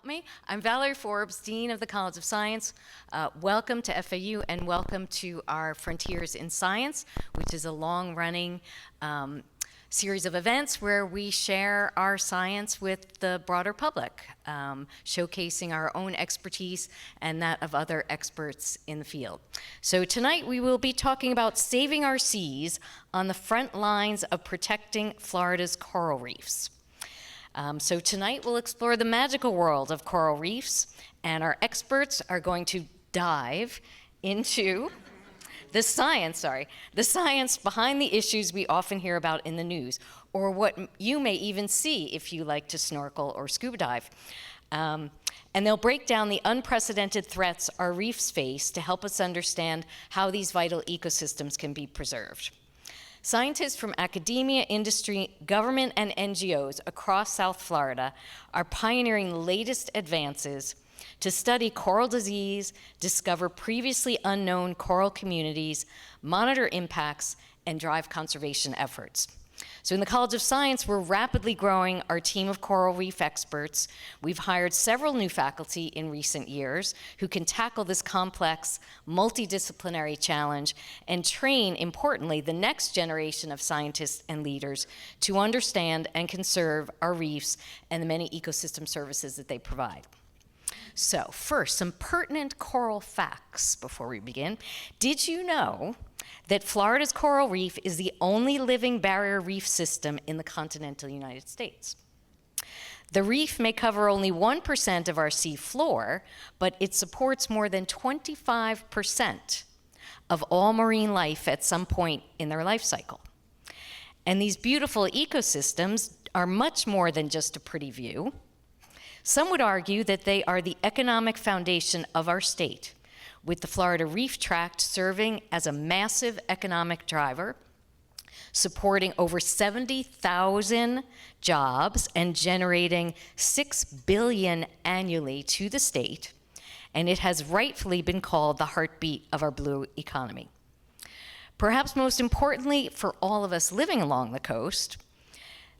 help me. I'm Valerie Forbes, Dean of the College of Science. Welcome to FAU and welcome to our Frontiers in Science, which is a long-running series of events where we share our science with the broader public, showcasing our own expertise and that of other experts in the field. So tonight we will be talking about saving our seas on the front lines of protecting Florida's coral reefs. So tonight we'll explore the magical world of coral reefs, and our experts are going to dive into the science behind the issues we often hear about in the news, or what you may even see if you like to snorkel or scuba dive. And they'll break down the unprecedented threats our reefs face to help us understand how these vital ecosystems can be preserved. Scientists from academia, industry, government, and NGOs across South Florida are pioneering the latest advances to study coral disease, discover previously unknown coral communities, monitor impacts, and drive conservation efforts. So in the College of Science, we're rapidly growing our team of coral reef experts. We've hired several new faculty in recent years who can tackle this complex, multidisciplinary challenge and train, importantly, the next generation of scientists and leaders to understand and conserve our reefs and the many ecosystem services that they provide. So first, some pertinent coral facts before we begin. Did you know that Florida's coral reef is the only living barrier reef system in the continental United States? The reef may cover only 1% of our sea floor, but it supports more than 25% of all marine life at some point in their life cycle. And these beautiful ecosystems are much more than just a pretty view. Some would argue that they are the economic foundation of our state, with the Florida Reef Tract serving as a massive economic driver, supporting over 70,000 jobs and generating $6 billion annually to the state, and it has rightfully been called the heartbeat of our blue economy. Perhaps most importantly for all of us living along the coast,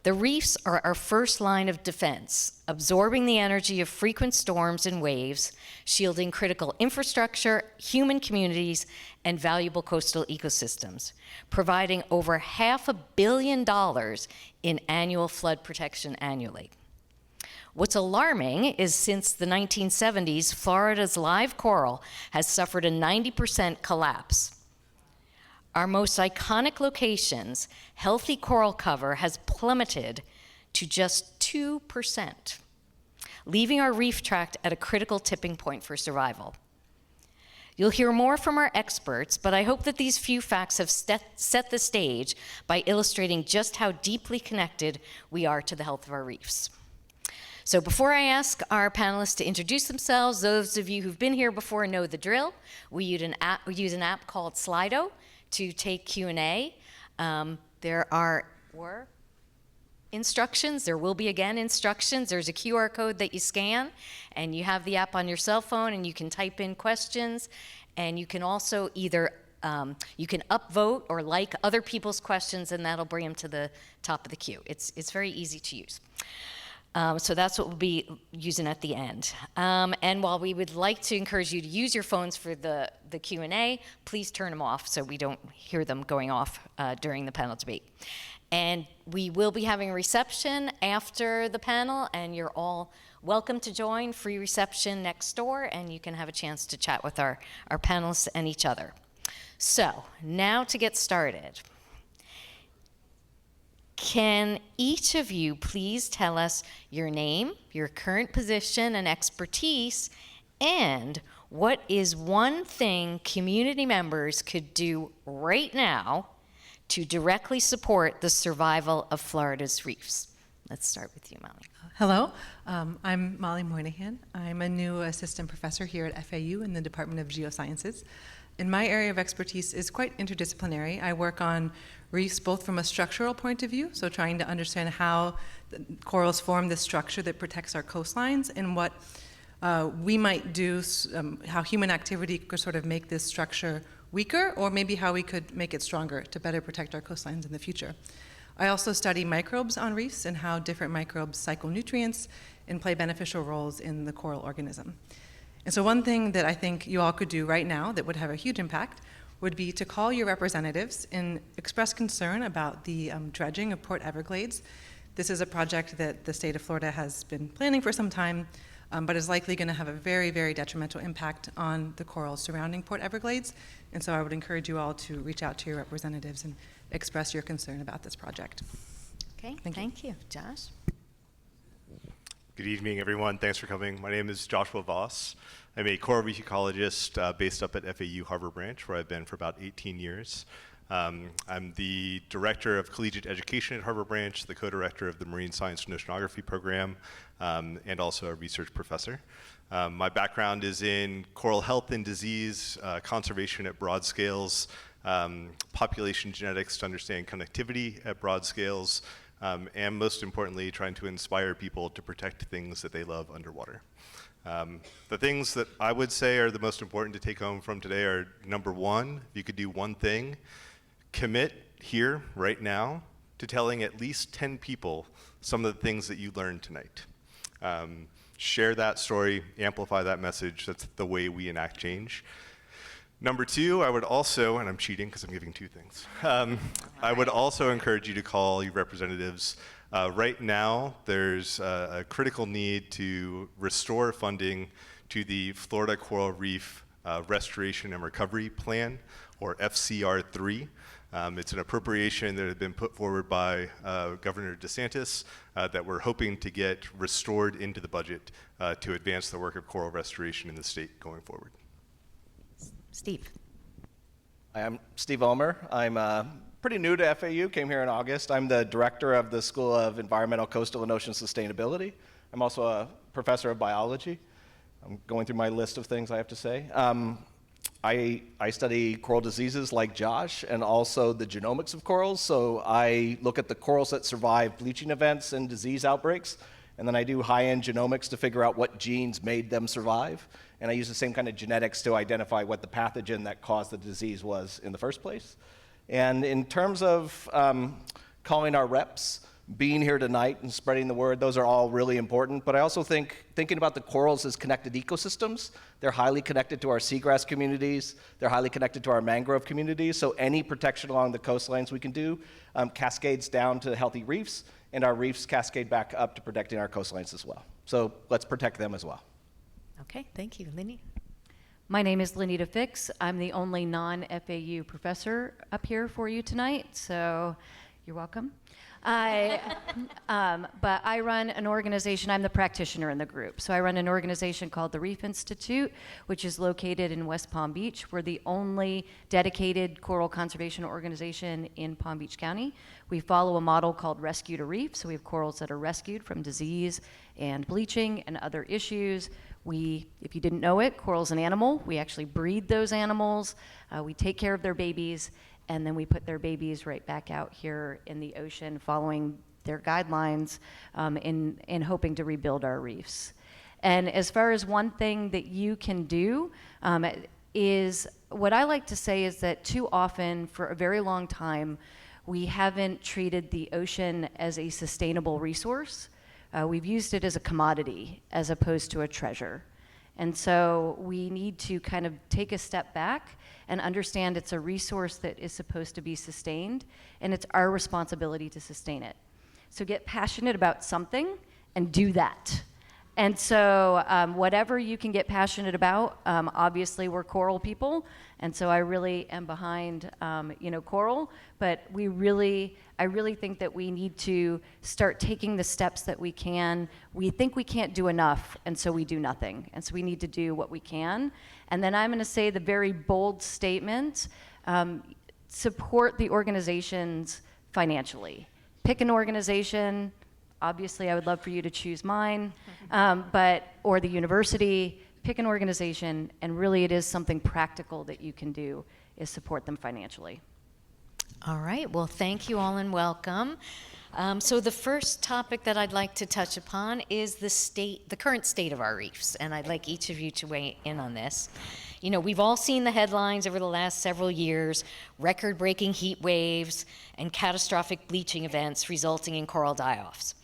the reefs are our first line of defense, absorbing the energy of frequent storms and waves, shielding critical infrastructure, human communities, and valuable coastal ecosystems, providing over $500 million in annual flood protection annually. What's alarming is since the 1970s, Florida's live coral has suffered a 90% collapse. Our most iconic locations, healthy coral cover has plummeted to just 2%, leaving our reef tract at a critical tipping point for survival. You'll hear more from our experts, but I hope that these few facts have set the stage by illustrating just how deeply connected we are to the health of our reefs. So before I ask our panelists to introduce themselves, those of you who've been here before know the drill. We use an app called Slido to take Q&A. There were instructions. There will be again instructions. There's a QR code that you scan, and you have the app on your cell phone, and you can type in questions, and you can also either you can upvote or like other people's questions, and that'll bring them to the top of the queue. It's very easy to use. So that's what we'll be using at the end. And while we would like to encourage you to use your phones for the Q&A, please turn them off so we don't hear them going off during the panel debate. And we will be having a reception after the panel, and you're all welcome to join. Free reception next door, and you can have a chance to chat with our panelists and each other. So now to get started. Can each of you please tell us your name, your current position and expertise, and what is one thing community members could do right now to directly support the survival of Florida's reefs? Let's start with you, Molly. Hello, I'm Molly Moynihan. I'm a new assistant professor here at FAU in the Department of Geosciences. And my area of expertise is quite interdisciplinary. I work on reefs both from a structural point of view, so trying to understand how the corals form the structure that protects our coastlines, and what we might do, how human activity could sort of make this structure weaker, or maybe how we could make it stronger to better protect our coastlines in the future. I also study microbes on reefs and how different microbes cycle nutrients and play beneficial roles in the coral organism. And so one thing that I think you all could do right now that would have a huge impact would be to call your representatives and express concern about the dredging of Port Everglades. This is a project that the state of Florida has been planning for some time, but is likely going to have a very, very detrimental impact on the corals surrounding Port Everglades. And so I would encourage you all to reach out to your representatives and express your concern about this project. Okay, thank you. Josh? Good evening, everyone. Thanks for coming. My name is Joshua Voss. I'm a coral reef ecologist based up at FAU Harbor Branch, where I've been for about 18 years. I'm the director of collegiate education at Harbor Branch, the co-director of the Marine Science and Oceanography program, and also a research professor. My background is in coral health and disease, conservation at broad scales, population genetics to understand connectivity at broad scales, and most importantly, trying to inspire people to protect things that they love underwater. The things that I would say are the most important to take home from today are, number one, if you could do one thing, commit here, right now, to telling at least 10 people some of the things that you learned tonight. Share that story, amplify that message. That's the way we enact change. Number two, I would also, and I'm cheating because I'm giving two things, I would also encourage you to call your representatives. Right now, there's a critical need to restore funding to the Florida Coral Reef Restoration and Recovery Plan, or FCR3. It's an appropriation that had been put forward by Governor DeSantis that we're hoping to get restored into the budget to advance the work of coral restoration in the state going forward. Steve. Hi, I'm Steve Ulmer. I'm pretty new to FAU, came here in August. I'm the director of the School of Environmental, Coastal, and Ocean Sustainability. I'm also a professor of biology. I'm going through my list of things I have to say. I study coral diseases like Josh and also the genomics of corals. So I look at the corals that survive bleaching events and disease outbreaks, and then I do high-end genomics to figure out what genes made them survive. And I use the same kind of genetics to identify what the pathogen that caused the disease was in the first place. And in terms of calling our reps, being here tonight and spreading the word, those are all really important. But I also think thinking about the corals as connected ecosystems, they're highly connected to our seagrass communities, they're highly connected to our mangrove communities, so any protection along the coastlines we can do cascades down to healthy reefs, and our reefs cascade back up to protecting our coastlines as well. So let's protect them as well. Okay, thank you. Lindy? My name is Lenita Fix. I'm the only non-FAU professor up here for you tonight, so you're welcome. But I run an organization, I'm the practitioner in the group. So I run an organization called the Reef Institute, which is located in West Palm Beach. We're the only dedicated coral conservation organization in Palm Beach County. We follow a model called Rescue to Reef. So we have corals that are rescued from disease and bleaching and other issues. If you didn't know it, coral's an animal. We actually breed those animals. We take care of their babies, and then we put their babies right back out here in the ocean following their guidelines in hoping to rebuild our reefs. And as far as one thing that you can do is, what I like to say is that too often, for a very long time, we haven't treated the ocean as a sustainable resource. We've used it as a commodity as opposed to a treasure. And so we need to kind of take a step back and understand it's a resource that is supposed to be sustained, and it's our responsibility to sustain it. So get passionate about something and do that. And so whatever you can get passionate about, obviously we're coral people, and so I really am behind coral, but I really think that we need to start taking the steps that we can. We think we can't do enough, and so we do nothing. And so we need to do what we can. And then I'm going to say the very bold statement, support the organizations financially. Pick an organization. Obviously, I would love for you to choose mine, or the university. Pick an organization, and really it is something practical that you can do, is support them financially. All right, well, thank you all and welcome. So the first topic that I'd like to touch upon is the current state of our reefs, and I'd like each of you to weigh in on this. You know, we've all seen the headlines over the last several years, record-breaking heat waves and catastrophic bleaching events resulting in coral die-offs.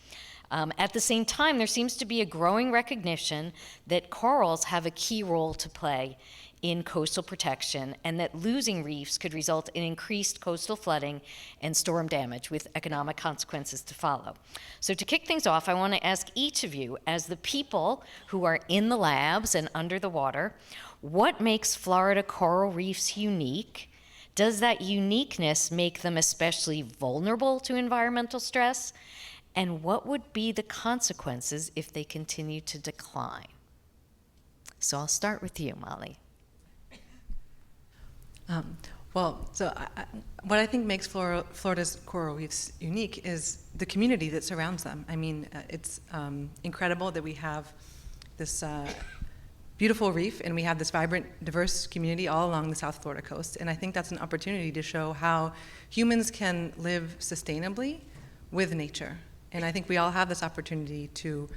At the same time, there seems to be a growing recognition that corals have a key role to play in coastal protection, and that losing reefs could result in increased coastal flooding and storm damage with economic consequences to follow. So to kick things off, I want to ask each of you, as the people who are in the labs and under the water, what makes Florida coral reefs unique? Does that uniqueness make them especially vulnerable to environmental stress? And what would be the consequences if they continue to decline? So I'll start with you, Molly. What I think makes Florida's coral reefs unique is the community that surrounds them. I mean, it's incredible that we have this beautiful reef and we have this vibrant, diverse community all along the South Florida coast. And I think that's an opportunity to show how humans can live sustainably with nature. And I think we all have this opportunity to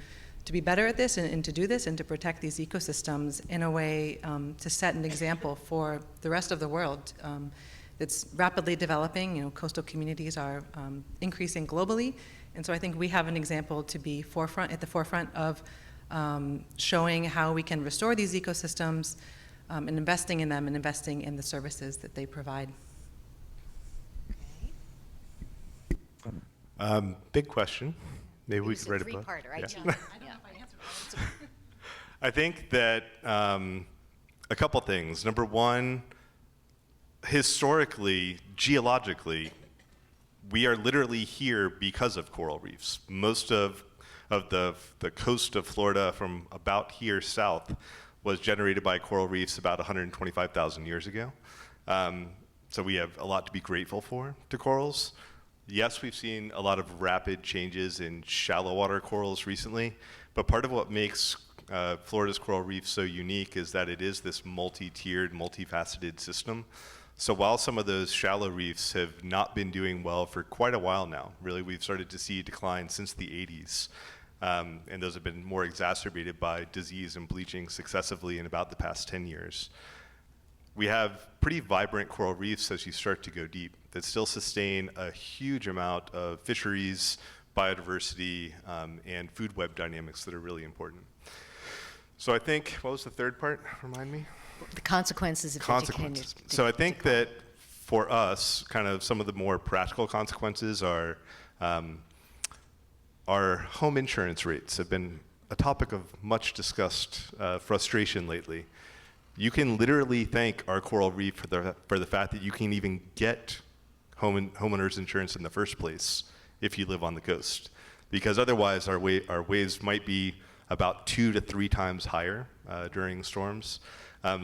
be better at this and to do this and to protect these ecosystems in a way to set an example for the rest of the world. It's rapidly developing. You know, coastal communities are increasing globally, and so I think we have an example to be at the forefront of showing how we can restore these ecosystems and investing in them and investing in the services that they provide. Big question. Maybe we could write a book. Three-parter, right? Yeah. I think that a couple things. Number one, historically, geologically, we are literally here because of coral reefs. Most of the coast of Florida from about here south was generated by coral reefs about 125,000 years ago. So we have a lot to be grateful for to corals. Yes, we've seen a lot of rapid changes in shallow water corals recently, but part of what makes Florida's coral reef so unique is that it is this multi-tiered, multifaceted system. So while some of those shallow reefs have not been doing well for quite a while now, really we've started to see decline since the 80s, and those have been more exacerbated by disease and bleaching successively in about the past 10 years. We have pretty vibrant coral reefs as you start to go deep that still sustain a huge amount of fisheries, biodiversity, and food web dynamics that are really important. So I think, what was the third part? Remind me? The consequences of Consequences. So I think that for us, kind of some of the more practical consequences are our home insurance rates have been a topic of much discussed frustration lately. You can literally thank our coral reef for the fact that you can even get homeowners insurance in the first place if you live on the coast, because otherwise our waves might be about 2 to 3 times higher during storms.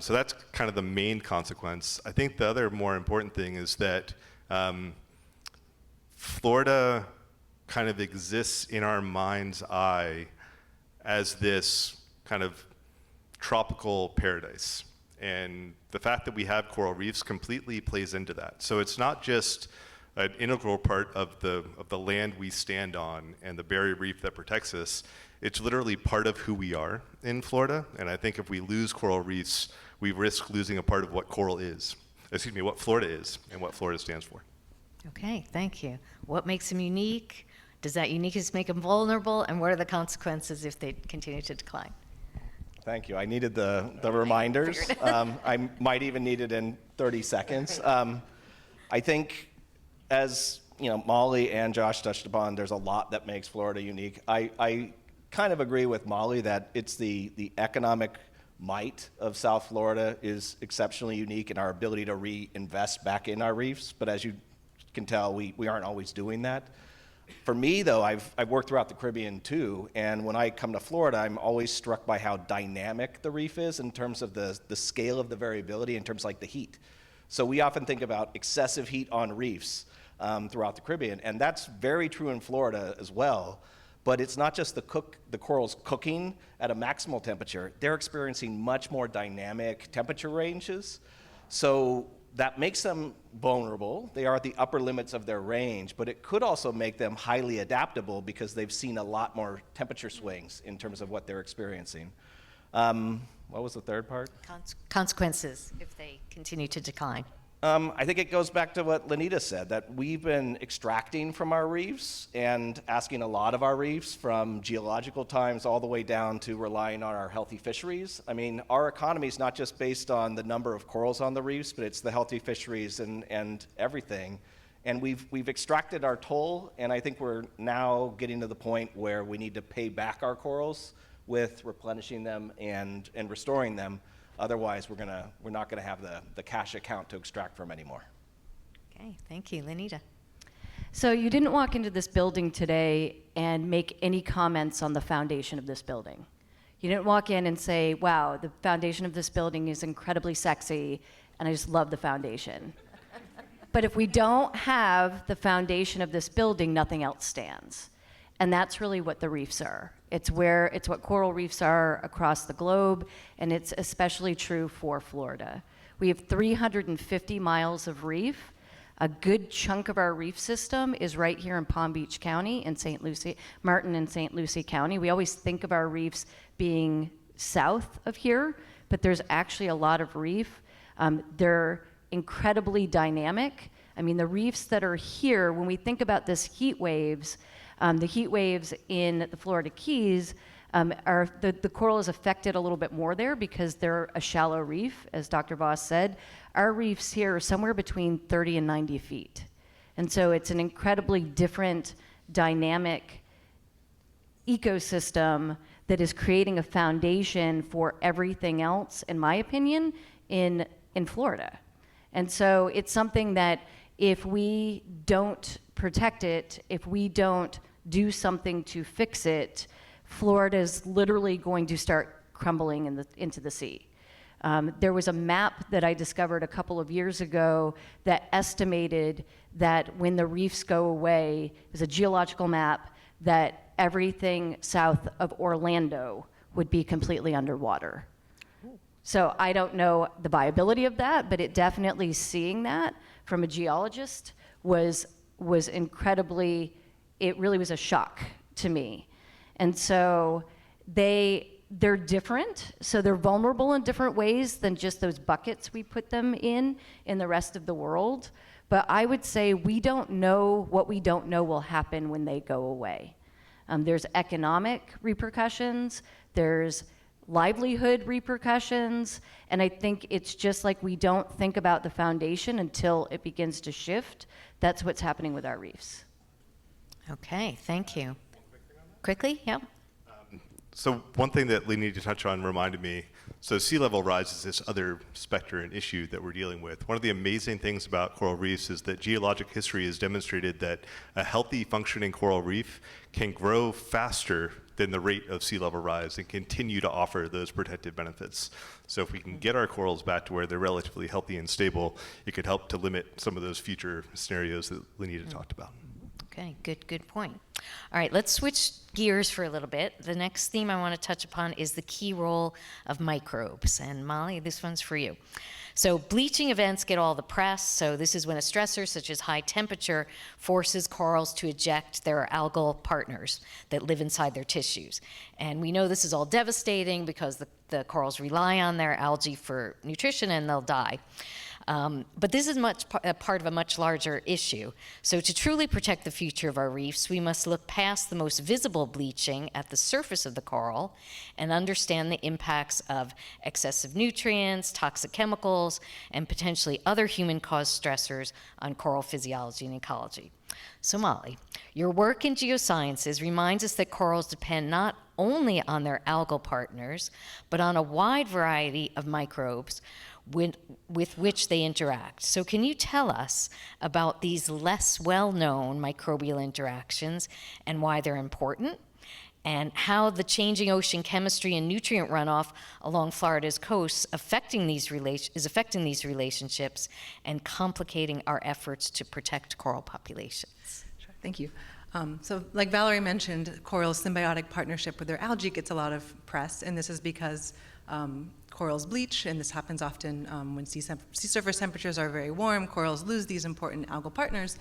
So that's kind of the main consequence. I think the other more important thing is that Florida kind of exists in our mind's eye as this kind of tropical paradise. And the fact that we have coral reefs completely plays into that. So it's not just an integral part of the land we stand on and the barrier reef that protects us. It's literally part of who we are in Florida. And I think if we lose coral reefs, we risk losing a part of what what Florida is and what Florida stands for. Okay, thank you. What makes them unique? Does that uniqueness make them vulnerable? And what are the consequences if they continue to decline? Thank you. I needed the reminders. I might even need it in 30 seconds. I think, as you know, Molly and Josh touched upon, there's a lot that makes Florida unique. I kind of agree with Molly that it's the economic might of South Florida is exceptionally unique in our ability to reinvest back in our reefs. But as you can tell, we aren't always doing that. For me, though, I've worked throughout the Caribbean too, and when I come to Florida, I'm always struck by how dynamic the reef is in terms of the scale of the variability, in terms of like the heat. So we often think about excessive heat on reefs throughout the Caribbean, and that's very true in Florida as well. But it's not just the corals cooking at a maximal temperature. They're experiencing much more dynamic temperature ranges. So that makes them vulnerable. They are at the upper limits of their range, but it could also make them highly adaptable because they've seen a lot more temperature swings in terms of what they're experiencing. What was the third part? Consequences if they continue to decline. I think it goes back to what Lenita said, that we've been extracting from our reefs and asking a lot of our reefs from geological times all the way down to relying on our healthy fisheries. I mean, our economy is not just based on the number of corals on the reefs, but it's the healthy fisheries and everything. And we've extracted our toll, and I think we're now getting to the point where we need to pay back our corals with replenishing them and restoring them. Otherwise, we're not gonna have the cash account to extract from anymore. Okay, thank you. Lenita. So you didn't walk into this building today and make any comments on the foundation of this building. You didn't walk in and say, wow, the foundation of this building is incredibly sexy, and I just love the foundation. But if we don't have the foundation of this building, nothing else stands. And that's really what the reefs are. It's what coral reefs are across the globe, and it's especially true for Florida. We have 350 miles of reef. A good chunk of our reef system is right here in Palm Beach County in St. Lucie, Martin and St. Lucie County. We always think of our reefs being south of here, but there's actually a lot of reef. They're incredibly dynamic. I mean, the reefs that are here, when we think about this heat waves, the heat waves in the Florida Keys, the coral is affected a little bit more there because they're a shallow reef, as Dr. Voss said. Our reefs here are somewhere between 30 and 90 feet. And so it's an incredibly different, dynamic ecosystem that is creating a foundation for everything else, in my opinion, in Florida. And so it's something that if we don't protect it, if we don't do something to fix it, Florida is literally going to start crumbling into the sea. There was a map that I discovered a couple of years ago that estimated that when the reefs go away, it was a geological map, that everything south of Orlando would be completely underwater. So I don't know the viability of that, but it definitely, seeing that from a geologist was incredibly, it really was a shock to me. And so they're different, so they're vulnerable in different ways than just those buckets we put them in the rest of the world. But I would say we don't know what we don't know will happen when they go away. There's economic repercussions, there's livelihood repercussions, and I think it's just like we don't think about the foundation until it begins to shift. That's what's happening with our reefs. Okay, thank you. Quickly, yeah. So one thing that Lee needed to touch on reminded me, so sea level rise is this other specter and issue that we're dealing with. One of the amazing things about coral reefs is that geologic history has demonstrated that a healthy functioning coral reef can grow faster than the rate of sea level rise and continue to offer those protective benefits. So if we can get our corals back to where they're relatively healthy and stable, it could help to limit some of those future scenarios that Lenita talked about. Okay, good point. All right, let's switch gears for a little bit. The next theme I want to touch upon is the key role of microbes. And Molly, this one's for you. So bleaching events get all the press. So this is when a stressor such as high temperature forces corals to eject their algal partners that live inside their tissues. And we know this is all devastating because the corals rely on their algae for nutrition and they'll die. But this is part of a much larger issue. So to truly protect the future of our reefs, we must look past the most visible bleaching at the surface of the coral and understand the impacts of excessive nutrients, toxic chemicals, and potentially other human-caused stressors on coral physiology and ecology. So Molly, your work in geosciences reminds us that corals depend not only on their algal partners, but on a wide variety of microbes with which they interact. So can you tell us about these less well-known microbial interactions and why they're important, and how the changing ocean chemistry and nutrient runoff along Florida's coasts is affecting these relationships and complicating our efforts to protect coral populations? Sure, thank you. So like Valerie mentioned, coral's symbiotic partnership with their algae gets a lot of press, and this is because corals bleach, and this happens often when sea surface temperatures are very warm. Corals lose these important algal partners,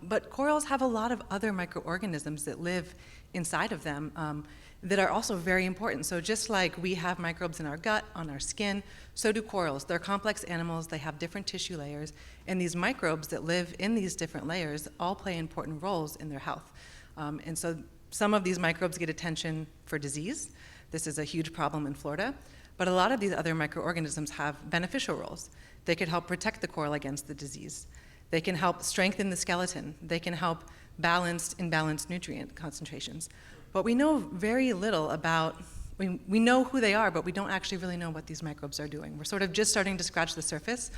but corals have a lot of other microorganisms that live inside of them. that are also very important. So just like we have microbes in our gut, on our skin, so do corals. They're complex animals, they have different tissue layers, and these microbes that live in these different layers all play important roles in their health. And so some of these microbes get attention for disease. This is a huge problem in Florida. But a lot of these other microorganisms have beneficial roles. They could help protect the coral against the disease. They can help strengthen the skeleton. They can help balance imbalanced nutrient concentrations. But we know very little about, we know who they are, but we don't actually really know what these microbes are doing. We're sort of just starting to scratch the surface.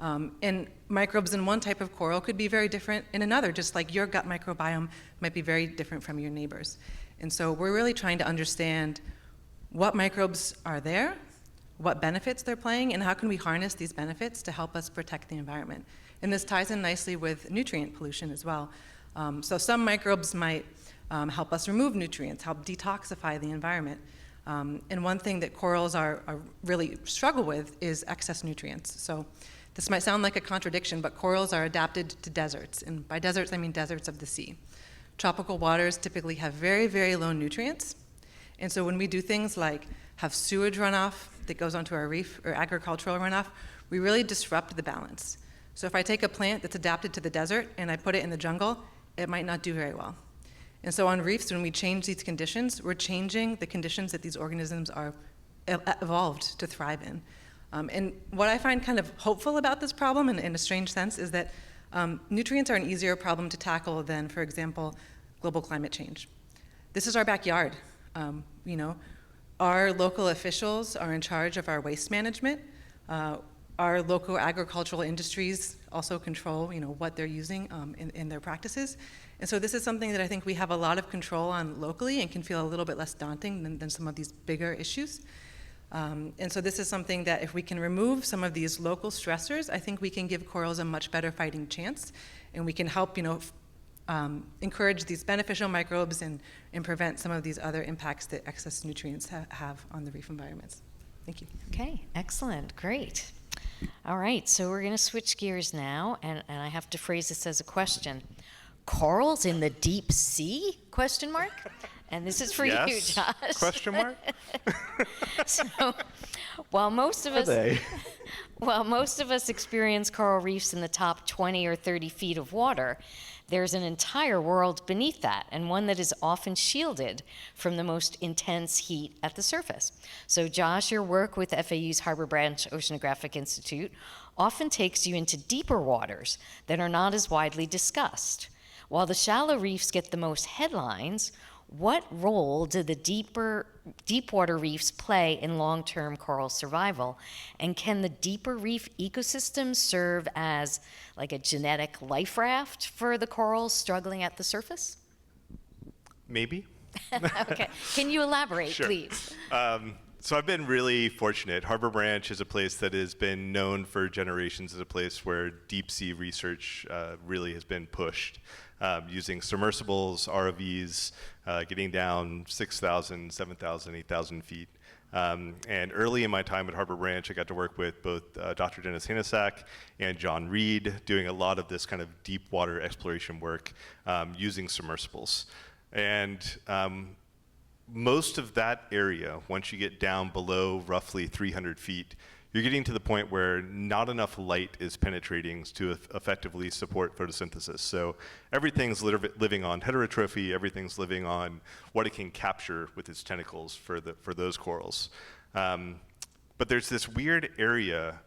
And microbes in one type of coral could be very different in another, just like your gut microbiome might be very different from your neighbor's. And so we're really trying to understand what microbes are there, what benefits they're playing, and how can we harness these benefits to help us protect the environment. And this ties in nicely with nutrient pollution as well. So some microbes might help us remove nutrients, help detoxify the environment. And one thing that corals are really struggle with is excess nutrients. So this might sound like a contradiction, but corals are adapted to deserts. And by deserts, I mean deserts of the sea. Tropical waters typically have very, very low nutrients. And so when we do things like have sewage runoff that goes onto our reef or agricultural runoff, we really disrupt the balance. So if I take a plant that's adapted to the desert and I put it in the jungle, it might not do very well. And so on reefs, when we change these conditions, we're changing the conditions that these organisms are evolved to thrive in. And what I find kind of hopeful about this problem, in a strange sense, is that nutrients are an easier problem to tackle than, for example, global climate change. This is our backyard. Our local officials are in charge of our waste management. Our local agricultural industries also control, what they're using in their practices. And so this is something that I think we have a lot of control on locally and can feel a little bit less daunting than some of these bigger issues. And so this is something that if we can remove some of these local stressors, I think we can give corals a much better fighting chance, and we can help, encourage these beneficial microbes and prevent some of these other impacts that excess nutrients have on the reef environments. Thank you. Okay, excellent, great. All right, so we're going to switch gears now, and I have to phrase this as a question. Corals in the deep sea? Question mark? And this is for you, Josh. Question mark? So, while most of us experience coral reefs in the top 20 or 30 feet of water, there's an entire world beneath that, and one that is often shielded from the most intense heat at the surface. So Josh, your work with FAU's Harbor Branch Oceanographic Institute often takes you into deeper waters that are not as widely discussed. While the shallow reefs get the most headlines, what role do the deep water reefs play in long-term coral survival? And can the deeper reef ecosystems serve as like a genetic life raft for the corals struggling at the surface? Maybe. Okay, can you elaborate, Sure. please? So I've been really fortunate. Harbor Branch is a place that has been known for generations as a place where deep sea research really has been pushed, using submersibles, ROVs, getting down 6,000, 7,000, 8,000 feet. And early in my time at Harbor Branch, I got to work with both Dr. Dennis Hanasak and John Reed, doing a lot of this kind of deep water exploration work using submersibles. And most of that area, once you get down below roughly 300 feet, you're getting to the point where not enough light is penetrating to effectively support photosynthesis. So everything's living on heterotrophy, everything's living on what it can capture with its tentacles for those corals. But there's this weird area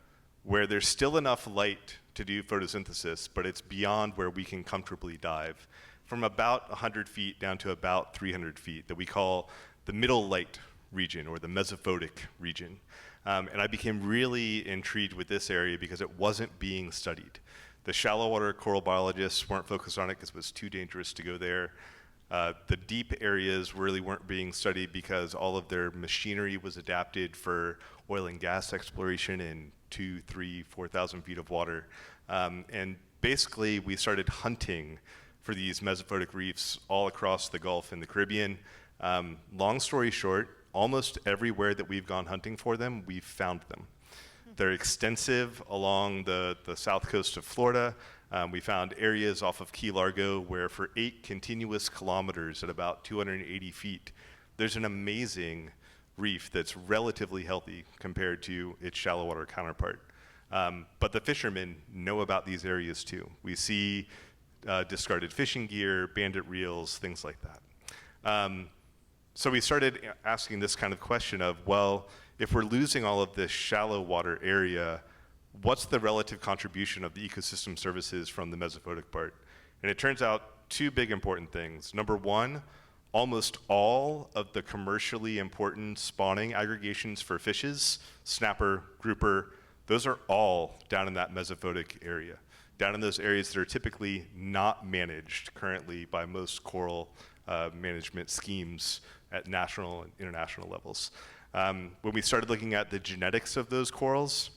where there's still enough light to do photosynthesis, but it's beyond where we can comfortably dive, from about 100 feet down to about 300 feet, that we call the middle light region, or the mesophotic region. And I became really intrigued with this area because it wasn't being studied. The shallow water coral biologists weren't focused on it because it was too dangerous to go there. The deep areas really weren't being studied because all of their machinery was adapted for oil and gas exploration in 2,000, 3,000, 4,000 feet of water. And basically, we started hunting for these mesophotic reefs all across the Gulf and the Caribbean. Long story short, almost everywhere that we've gone hunting for them, we've found them. They're extensive along the south coast of Florida. We found areas off of Key Largo where for 8 continuous kilometers at about 280 feet, there's an amazing reef that's relatively healthy compared to its shallow water counterpart. But the fishermen know about these areas too. We see discarded fishing gear, bandit reels, things like that. So we started asking this kind of question of, well, if we're losing all of this shallow water area, what's the relative contribution of the ecosystem services from the mesophotic part? And it turns out two big important things. Number one, almost all of the commercially important spawning aggregations for fishes, snapper, grouper, those are all down in that mesophotic area, down in those areas that are typically not managed currently by most coral management schemes at national and international levels. When we started looking at the genetics of those corals,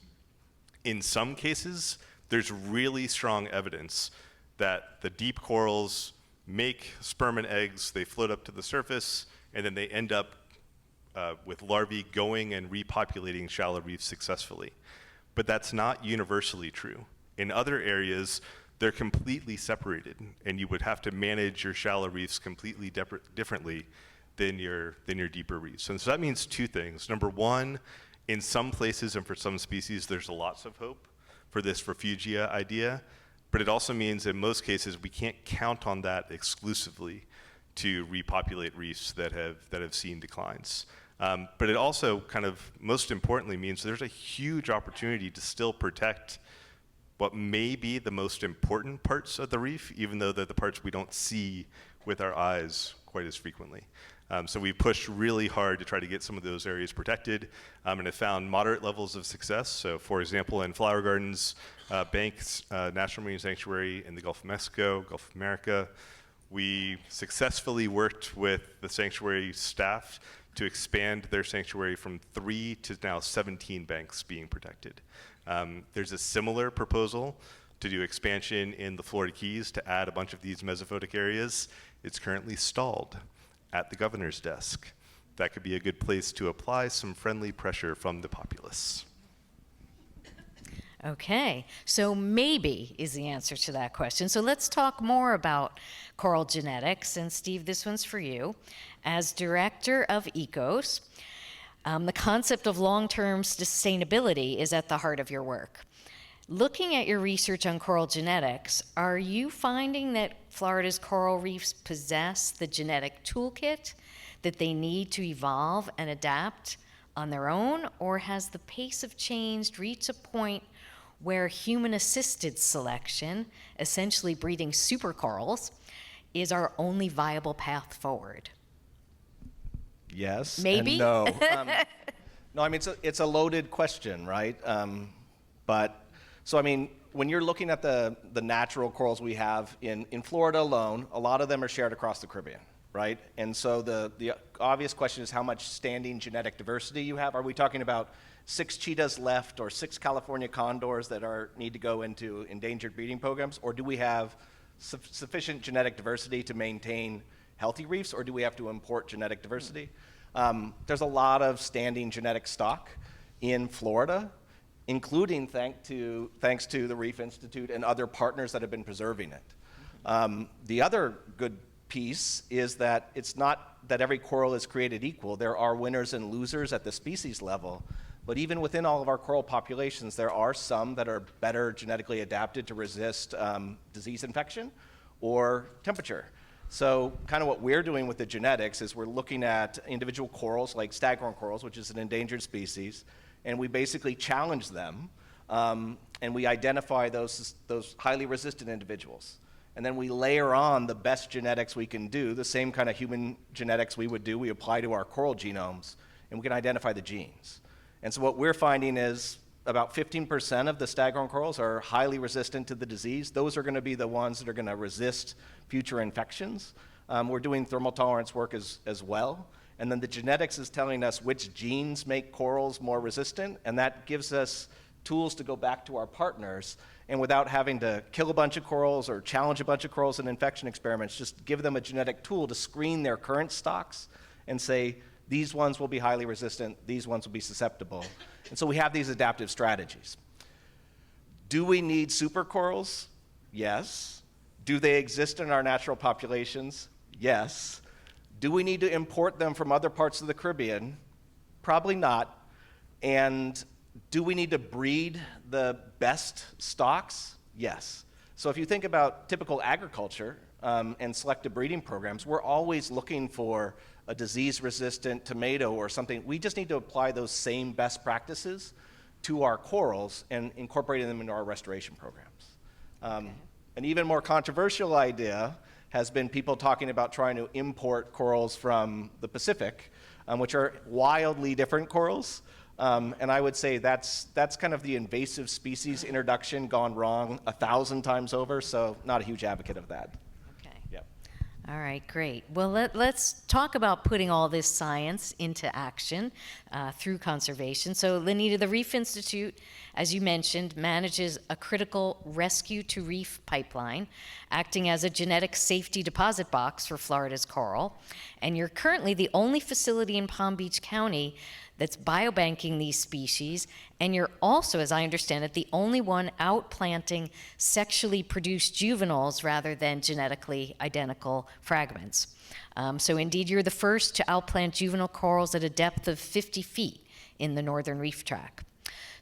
in some cases, there's really strong evidence that the deep corals make sperm and eggs, they float up to the surface, and then they end up with larvae going and repopulating shallow reefs successfully. But that's not universally true. In other areas, they're completely separated, and you would have to manage your shallow reefs completely differently than your deeper reefs. And so that means two things. Number one, in some places and for some species, there's lots of hope for this refugia idea, but it also means in most cases we can't count on that exclusively to repopulate reefs that have seen declines. But it also kind of, most importantly, means there's a huge opportunity to still protect what may be the most important parts of the reef, even though they're the parts we don't see with our eyes quite as frequently. So we pushed really hard to try to get some of those areas protected, and have found moderate levels of success. So for example, in Flower Gardens, Banks National Marine Sanctuary in the Gulf of Mexico, Gulf of America, we successfully worked with the sanctuary staff to expand their sanctuary from 3 to now 17 banks being protected. There's a similar proposal to do expansion in the Florida Keys to add a bunch of these mesophotic areas. It's currently stalled at the governor's desk. That could be a good place to apply some friendly pressure from the populace. Okay, so maybe is the answer to that question. So let's talk more about coral genetics. And Steve, this one's for you. As director of ECOS, the concept of long-term sustainability is at the heart of your work. Looking at your research on coral genetics, are you finding that Florida's coral reefs possess the genetic toolkit that they need to evolve and adapt on their own, or has the pace of change reached a point where human-assisted selection, essentially breeding supercorals, is our only viable path forward? Yes. Maybe? And no. No, I mean, it's a loaded question, right? So I mean, when you're looking at the natural corals we have in Florida alone, a lot of them are shared across the Caribbean, right? And so the obvious question is how much standing genetic diversity you have. Are we talking about 6 cheetahs left or 6 California condors that need to go into endangered breeding programs? Or do we have sufficient genetic diversity to maintain healthy reefs, or do we have to import genetic diversity? There's a lot of standing genetic stock in Florida, including thanks to the Reef Institute and other partners that have been preserving it. The other good piece is that it's not that every coral is created equal. There are winners and losers at the species level, but even within all of our coral populations, there are some that are better genetically adapted to resist disease infection or temperature. So kind of what we're doing with the genetics is we're looking at individual corals like staghorn corals, which is an endangered species, and we basically challenge them, and we identify those highly resistant individuals. And then we layer on the best genetics we can do, the same kind of human genetics we would do, we apply to our coral genomes, and we can identify the genes. And so what we're finding is about 15% of the staghorn corals are highly resistant to the disease. Those are going to be the ones that are going to resist future infections. We're doing thermal tolerance work as well. And then the genetics is telling us which genes make corals more resistant, and that gives us tools to go back to our partners, and without having to kill a bunch of corals or challenge a bunch of corals in infection experiments, just give them a genetic tool to screen their current stocks and say, these ones will be highly resistant, these ones will be susceptible. And so we have these adaptive strategies. Do we need supercorals? Yes. Do they exist in our natural populations? Yes. Do we need to import them from other parts of the Caribbean? Probably not. And do we need to breed the best stocks? Yes. So if you think about typical agriculture and selective breeding programs, we're always looking for a disease-resistant tomato or something. We just need to apply those same best practices to our corals and incorporating them into our restoration programs. An even more controversial idea has been people talking about trying to import corals from the Pacific, which are wildly different corals. And I would say that's kind of the invasive species introduction gone wrong 1,000 times over, so not a huge advocate of that. Okay. Yep. All right, great. Well, let's talk about putting all this science into action through conservation. So, Lenita, the Reef Institute, as you mentioned, manages a critical rescue to reef pipeline, acting as a genetic safety deposit box for Florida's coral. And you're currently the only facility in Palm Beach County that's biobanking these species, and you're also, as I understand it, the only one outplanting sexually produced juveniles rather than genetically identical fragments. So indeed, you're the first to outplant juvenile corals at a depth of 50 feet in the northern reef tract.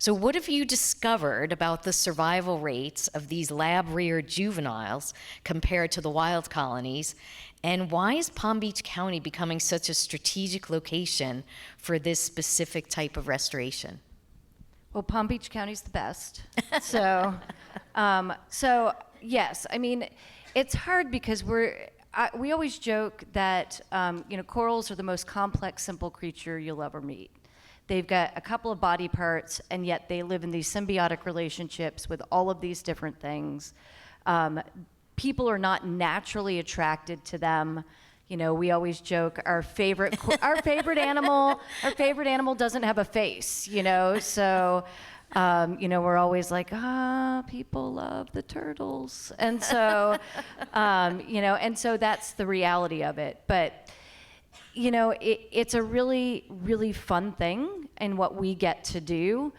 So what have you discovered about the survival rates of these lab-reared juveniles compared to the wild colonies? And why is Palm Beach County becoming such a strategic location for this specific type of restoration? Well, Palm Beach County's the best. So yes, I mean, it's hard because we always joke that corals are the most complex, simple creature you'll ever meet. They've got a couple of body parts, and yet they live in these symbiotic relationships with all of these different things. People are not naturally attracted to them. You know, we always joke our favorite animal doesn't have a face. You know, so we're always like, people love the turtles, and so and so that's the reality of it. But it's a really, really fun thing in what we get to do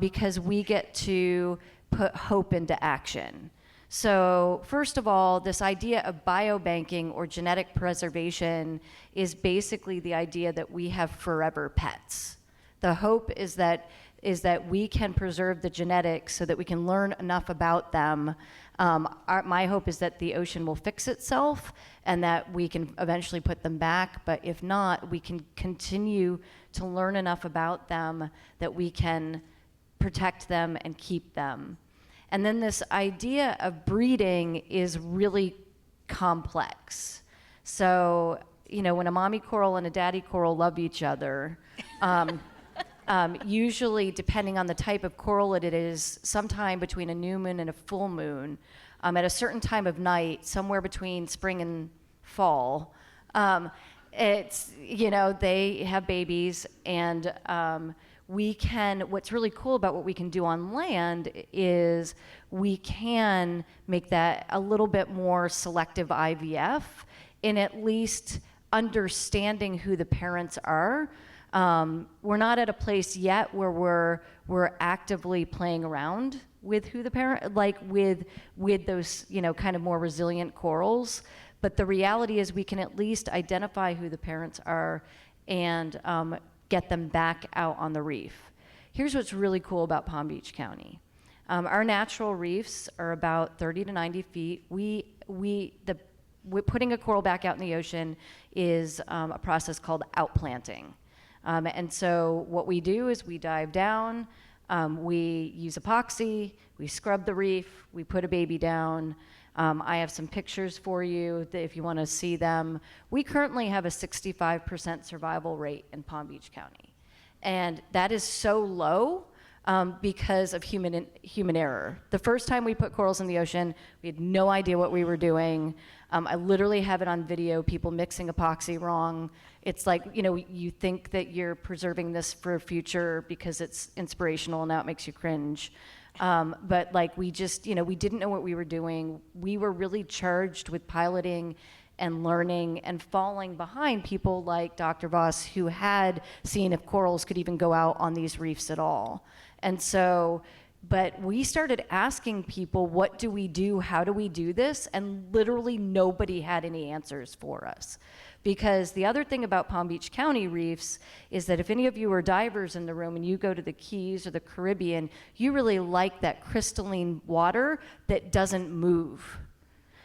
because we get to put hope into action. So first of all, this idea of biobanking or genetic preservation is basically the idea that we have forever pets. The hope is that we can preserve the genetics so that we can learn enough about them. My hope is that the ocean will fix itself and that we can eventually put them back, but if not, we can continue to learn enough about them that we can protect them and keep them. And then this idea of breeding is really complex. So, when a mommy coral and a daddy coral love each other, usually, depending on the type of coral it is, sometime between a new moon and a full moon, at a certain time of night, somewhere between spring and fall, they have babies, and what's really cool about what we can do on land is we can make that a little bit more selective IVF in at least understanding who the parents are. We're not at a place yet where we're actively playing around with who the parent, like with those, kind of more resilient corals. But the reality is we can at least identify who the parents are and get them back out on the reef. Here's what's really cool about Palm Beach County. Our natural reefs are about 30 to 90 feet. Putting a coral back out in the ocean is a process called outplanting. And so what we do is we dive down, we use epoxy, we scrub the reef, we put a baby down. I have some pictures for you if you want to see them. We currently have a 65% survival rate in Palm Beach County. And that is so low because of human error. The first time we put corals in the ocean, we had no idea what we were doing. I literally have it on video, people mixing epoxy wrong. It's like, you think that you're preserving this for future because it's inspirational and now it makes you cringe. But we just, we didn't know what we were doing. We were really charged with piloting and learning and falling behind people like Dr. Voss, who had seen if corals could even go out on these reefs at all. And so But we started asking people, what do we do? How do we do this? And literally nobody had any answers for us. Because the other thing about Palm Beach County reefs is that if any of you are divers in the room and you go to the Keys or the Caribbean, you really like that crystalline water that doesn't move.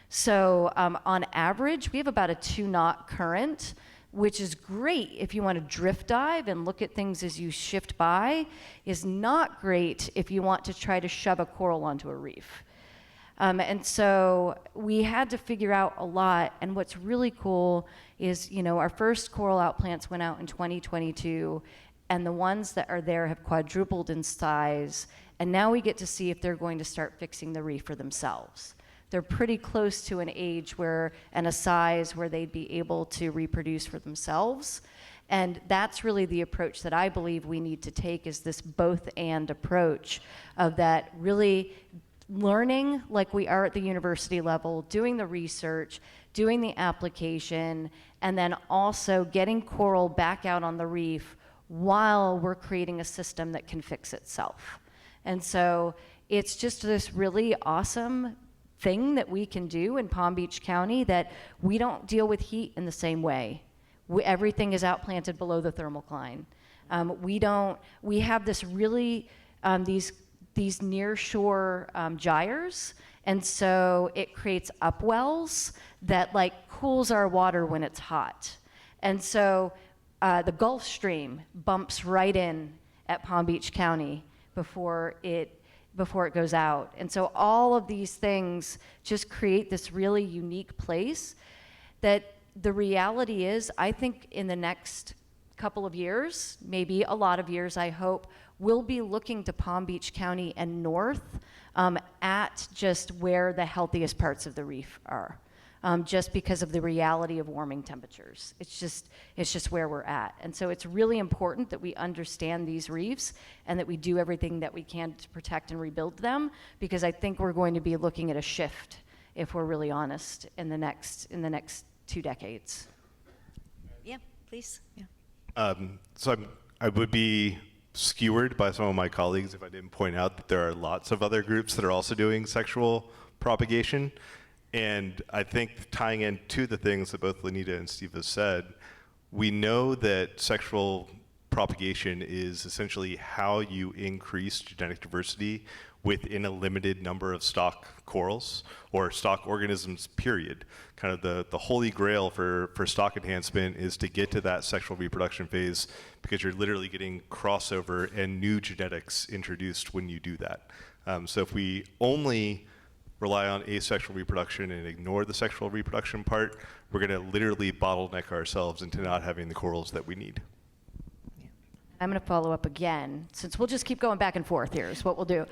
So on average, we have about a 2-knot current, which is great if you want to drift dive and look at things as you shift by, is not great if you want to try to shove a coral onto a reef. And so we had to figure out a lot, and what's really cool is, our first coral outplants went out in 2022, and the ones that are there have quadrupled in size, and now we get to see if they're going to start fixing the reef for themselves. They're pretty close to an age and a size where they'd be able to reproduce for themselves. And that's really the approach that I believe we need to take, is this both and approach of that really learning like we are at the university level, doing the research, doing the application, and then also getting coral back out on the reef while we're creating a system that can fix itself. And so it's just this really awesome thing that we can do in Palm Beach County, that we don't deal with heat in the same way. Everything is outplanted below the thermocline. We have this really, these near shore gyres, and so it creates upwells that cools our water when it's hot. And so the Gulf Stream bumps right in at Palm Beach County before it goes out. And so all of these things just create this really unique place that the reality is, I think in the next couple of years, maybe a lot of years, I hope, we'll be looking to Palm Beach County and north at just where the healthiest parts of the reef are. Just because of the reality of warming temperatures. It's just where we're at. And so it's really important that we understand these reefs and that we do everything that we can to protect and rebuild them, because I think we're going to be looking at a shift, if we're really honest, in the next 2 decades. Yeah, please. Yeah. I would be skewered by some of my colleagues if I didn't point out that there are lots of other groups that are also doing sexual propagation. And I think tying into the things that both Lenita and Steve have said, we know that sexual propagation is essentially how you increase genetic diversity within a limited number of stock corals or stock organisms, period. Kind of the holy grail for stock enhancement is to get to that sexual reproduction phase, because you're literally getting crossover and new genetics introduced when you do that. So if we only rely on asexual reproduction and ignore the sexual reproduction part, we're going to literally bottleneck ourselves into not having the corals that we need. I'm going to follow up again, since we'll just keep going back and forth here is what we'll do.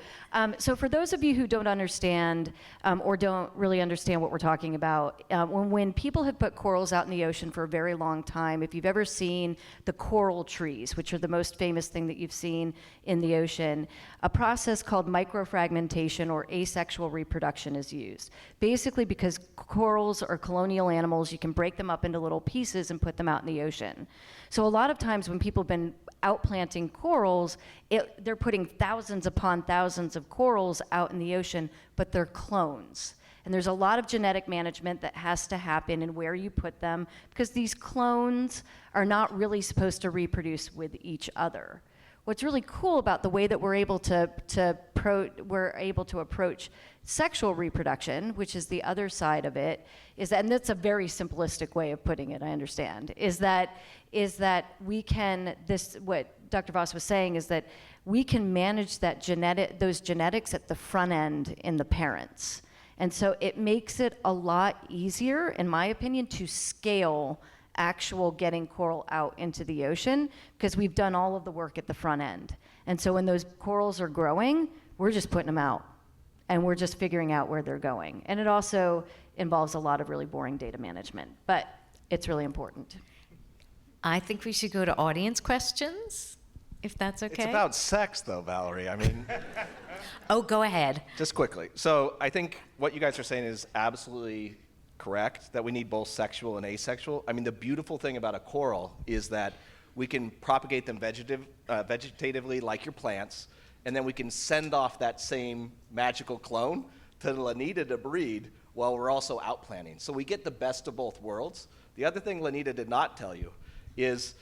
So for those of you who don't understand or don't really understand what we're talking about, when people have put corals out in the ocean for a very long time, if you've ever seen the coral trees, which are the most famous thing that you've seen in the ocean, a process called microfragmentation or asexual reproduction is used. Basically because corals are colonial animals, you can break them up into little pieces and put them out in the ocean. So a lot of times when people have been outplanting corals, they're putting thousands upon thousands of corals out in the ocean, but they're clones. And there's a lot of genetic management that has to happen in where you put them, because these clones are not really supposed to reproduce with each other. What's really cool about the way that we're able to approach sexual reproduction, which is the other side of it, is that, and that's a very simplistic way of putting it, I understand, is that we can, what Dr. Voss was saying is that we can manage those genetics at the front end in the parents. And so it makes it a lot easier, in my opinion, to scale actual getting coral out into the ocean, because we've done all of the work at the front end. And so when those corals are growing, we're just putting them out and we're just figuring out where they're going. And it also involves a lot of really boring data management, but it's really important. I think we should go to audience questions, if that's okay. It's about sex, though, Valerie. I mean, Oh, go ahead. just quickly. So I think what you guys are saying is absolutely correct, that we need both sexual and asexual. I mean, the beautiful thing about a coral is that we can propagate them vegetatively like your plants, and then we can send off that same magical clone to Lanita to breed while we're also outplanting. So we get the best of both worlds. The other thing Lanita did not tell you is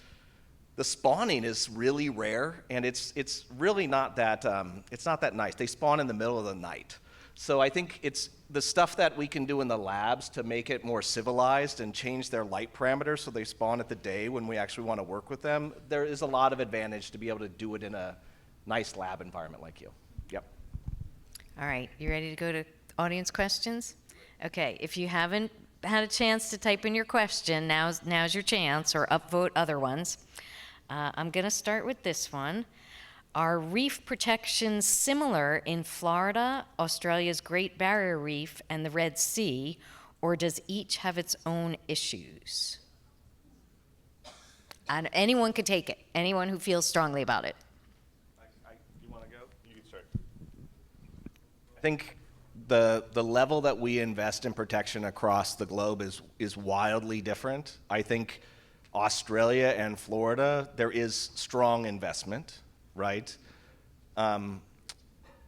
the spawning is really rare, and it's really not that it's not that nice. They spawn in the middle of the night. So I think it's the stuff that we can do in the labs to make it more civilized and change their light parameters so they spawn at the day when we actually want to work with them. There is a lot of advantage to be able to do it in a nice lab environment like you. Yep. All right, you ready to go to audience questions? Okay, if you haven't had a chance to type in your question, now's your chance, or upvote other ones. I'm going to start with this one. Are reef protections similar in Florida, Australia's Great Barrier Reef, and the Red Sea, or does each have its own issues? And anyone can take it, anyone who feels strongly about it. You want to go? You can start. I think the level that we invest in protection across the globe is wildly different. I think Australia and Florida, there is strong investment, right?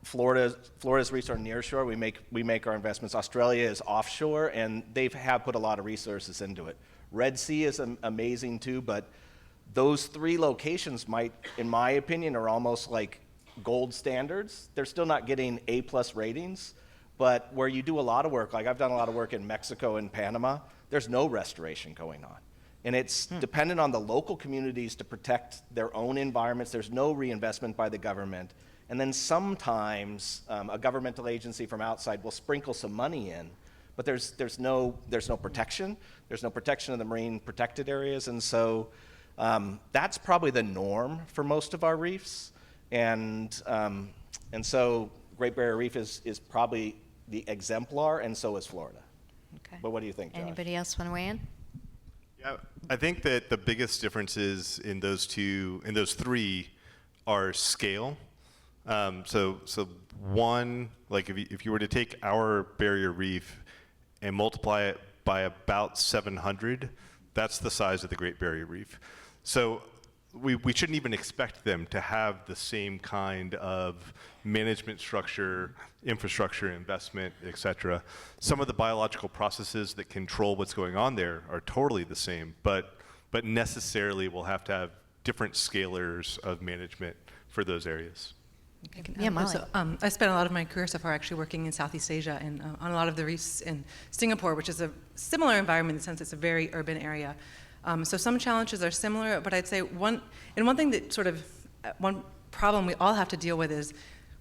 Florida's reefs are near shore. We make our investments. Australia is offshore, and they have put a lot of resources into it. Red Sea is amazing too, but those three locations might, in my opinion, are almost like gold standards. They're still not getting A+ ratings, but where you do a lot of work, like I've done a lot of work in Mexico and Panama, there's no restoration going on. And it's dependent on the local communities to protect their own environments. There's no reinvestment by the government. And then sometimes a governmental agency from outside will sprinkle some money in, but there's no protection. There's no protection of the marine protected areas. And so that's probably the norm for most of our reefs. And so Great Barrier Reef is probably the exemplar, and so is Florida. Okay. But what do you think, Josh? Anybody else want to weigh in? Yeah, I think that the biggest differences in those three are scale. So one, like if you were to take our barrier reef and multiply it by about 700, that's the size of the Great Barrier Reef. So we shouldn't even expect them to have the same kind of management structure, infrastructure, investment, et cetera. Some of the biological processes that control what's going on there are totally the same, but necessarily we'll have to have different scalars of management for those areas. Yeah, Molly. So, I spent a lot of my career so far actually working in Southeast Asia and on a lot of the reefs in Singapore, which is a similar environment in the sense it's a very urban area. So some challenges are similar, but I'd say one thing that one problem we all have to deal with is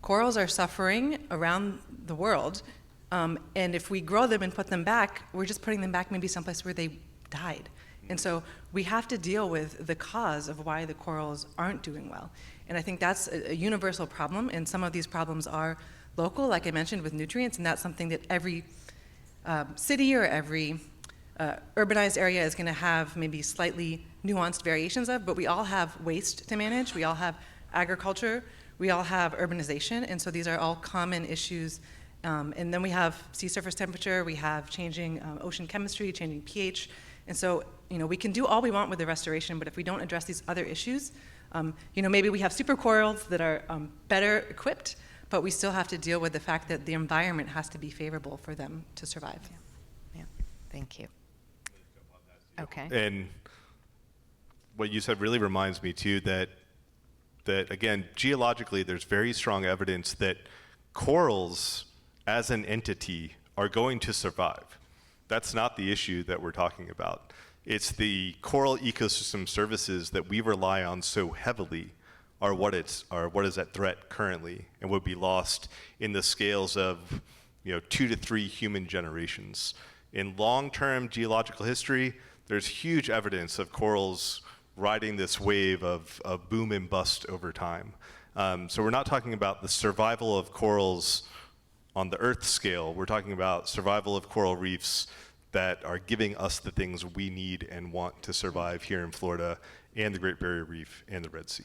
corals are suffering around the world, and if we grow them and put them back, we're just putting them back maybe someplace where they died. And so we have to deal with the cause of why the corals aren't doing well. And I think that's a universal problem, and some of these problems are local, like I mentioned, with nutrients, and that's something that every city or every urbanized area is going to have maybe slightly nuanced variations of, but we all have waste to manage, we all have agriculture, we all have urbanization, and so these are all common issues. And then we have sea surface temperature, we have changing ocean chemistry, changing pH, and so we can do all we want with the restoration, but if we don't address these other issues, maybe we have super corals that are better equipped, but we still have to deal with the fact that the environment has to be favorable for them to survive. Yeah, thank you. Okay. And what you said really reminds me too that again, geologically, there's very strong evidence that corals as an entity are going to survive. That's not the issue that we're talking about. It's the coral ecosystem services that we rely on so heavily are what is at threat currently and would be lost in the scales of 2 to 3 human generations. In long-term geological history, there's huge evidence of corals riding this wave of boom and bust over time. So we're not talking about the survival of corals on the Earth scale. We're talking about survival of coral reefs that are giving us the things we need and want to survive here in Florida and the Great Barrier Reef and the Red Sea.